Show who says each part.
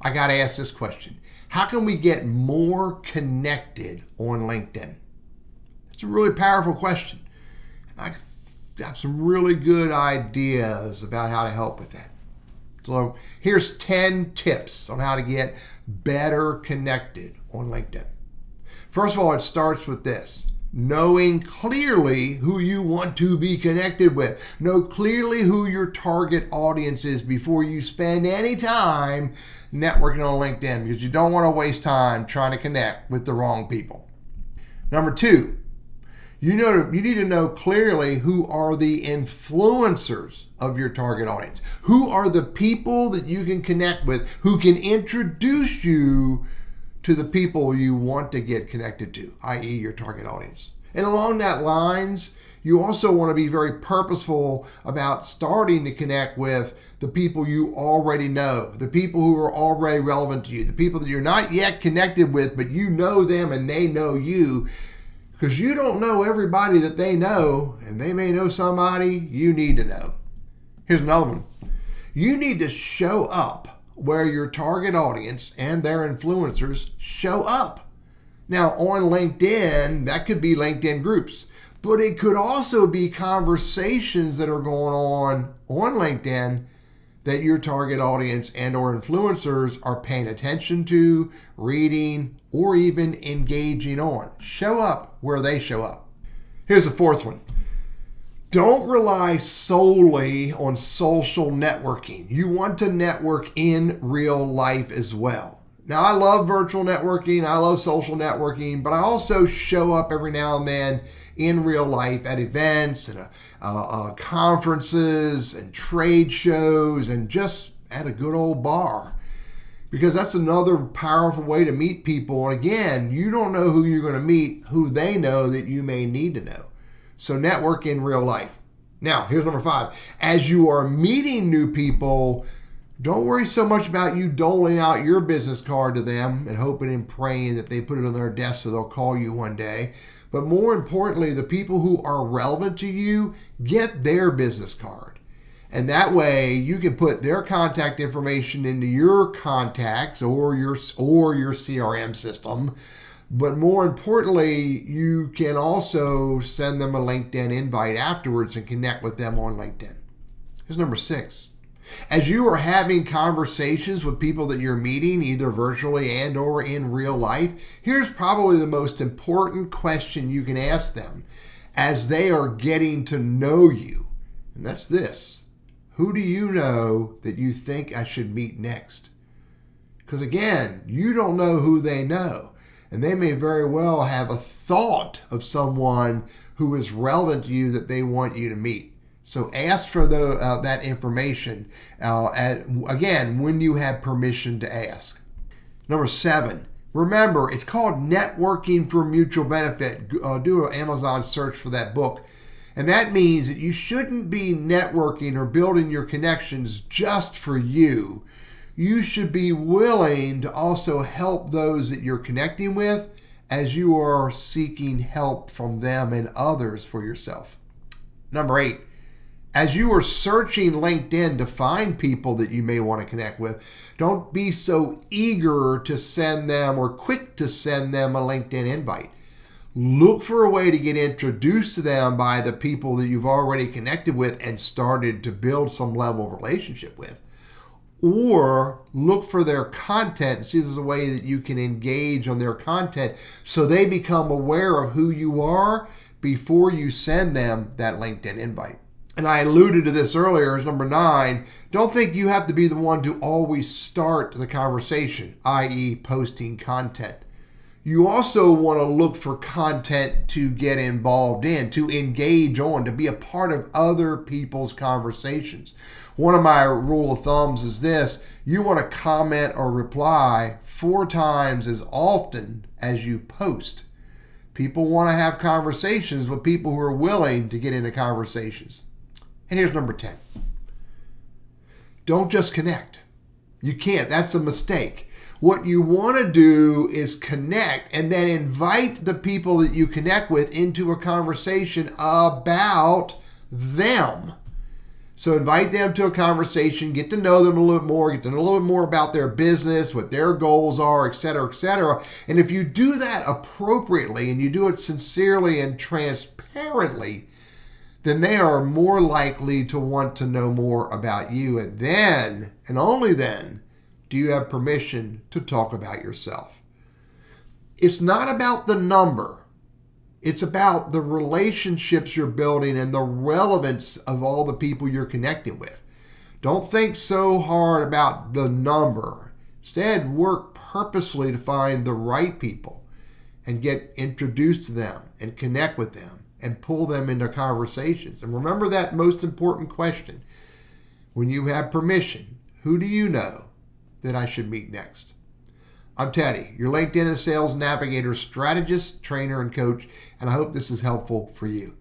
Speaker 1: I got to ask this question. How can we get more connected on LinkedIn? It's a really powerful question. And I got some really good ideas about how to help with that. So here's 10 tips on how to get better connected on LinkedIn. First of all, it starts with this. Knowing clearly who you want to be connected with. Know clearly who your target audience is before you spend any time networking on LinkedIn, because you don't want to waste time trying to connect with the wrong people. Number 2, you need to know clearly who are the influencers of your target audience. Who are the people that you can connect with, who can introduce you to the people you want to get connected to, i.e. your target audience. And along that lines, you also want to be very purposeful about starting to connect with the people you already know, the people who are already relevant to you, the people that you're not yet connected with, but you know them and they know you, because you don't know everybody that they know, and they may know somebody you need to know. Here's another one. You need to show up where your target audience and their influencers show up. Now, on LinkedIn, that could be LinkedIn groups, but it could also be conversations that are going on LinkedIn that your target audience and or influencers are paying attention to, reading, or even engaging on. Show up where they show up. Here's the 4th one. Don't rely solely on social networking. You want to network in real life as well. Now, I love virtual networking. I love social networking, but I also show up every now and then in real life at events and conferences and trade shows and just at a good old bar, because that's another powerful way to meet people. And again, you don't know who you're going to meet, who they know that you may need to know. So network in real life. Now, here's number 5. As you are meeting new people, don't worry so much about you doling out your business card to them and hoping and praying that they put it on their desk so they'll call you one day. But more importantly, the people who are relevant to you, get their business card. And that way you can put their contact information into your contacts or your CRM system. But more importantly, you can also send them a LinkedIn invite afterwards and connect with them on LinkedIn. Here's number 6. As you are having conversations with people that you're meeting, either virtually and or in real life, here's probably the most important question you can ask them as they are getting to know you. And that's this. Who do you know that you think I should meet next? Because again, you don't know who they know. And they may very well have a thought of someone who is relevant to you that they want you to meet. So ask for that information, again, when you have permission to ask. Number 7, remember, it's called Networking for Mutual Benefit. Do an Amazon search for that book. And that means that you shouldn't be networking or building your connections just for you. You should be willing to also help those that you're connecting with as you are seeking help from them and others for yourself. Number 8, as you are searching LinkedIn to find people that you may want to connect with, don't be so eager to send them or quick to send them a LinkedIn invite. Look for a way to get introduced to them by the people that you've already connected with and started to build some level of relationship with. Or look for their content and see if there's a way that you can engage on their content so they become aware of who you are before you send them that LinkedIn invite. And I alluded to this earlier as number 9. Don't think you have to be the one to always start the conversation, i.e. posting content. You also want to look for content to get involved in, to engage on, to be a part of other people's conversations. One of my rule of thumbs is this: you want to comment or reply 4 times as often as you post. People want to have conversations with people who are willing to get into conversations. And here's number 10. Don't just connect. You can't. That's a mistake. What you want to do is connect and then invite the people that you connect with into a conversation about them. So invite them to a conversation, get to know them a little bit more, get to know a little bit more about their business, what their goals are, et cetera, et cetera. And if you do that appropriately and you do it sincerely and transparently, then they are more likely to want to know more about you. And then, and only then, do you have permission to talk about yourself. It's not about the number. It's about the relationships you're building and the relevance of all the people you're connecting with. Don't think so hard about the number. Instead, work purposely to find the right people and get introduced to them and connect with them and pull them into conversations. And remember that most important question. When you have permission, who do you know that I should meet next? I'm Teddy, your LinkedIn and Sales Navigator strategist, trainer, and coach, and I hope this is helpful for you.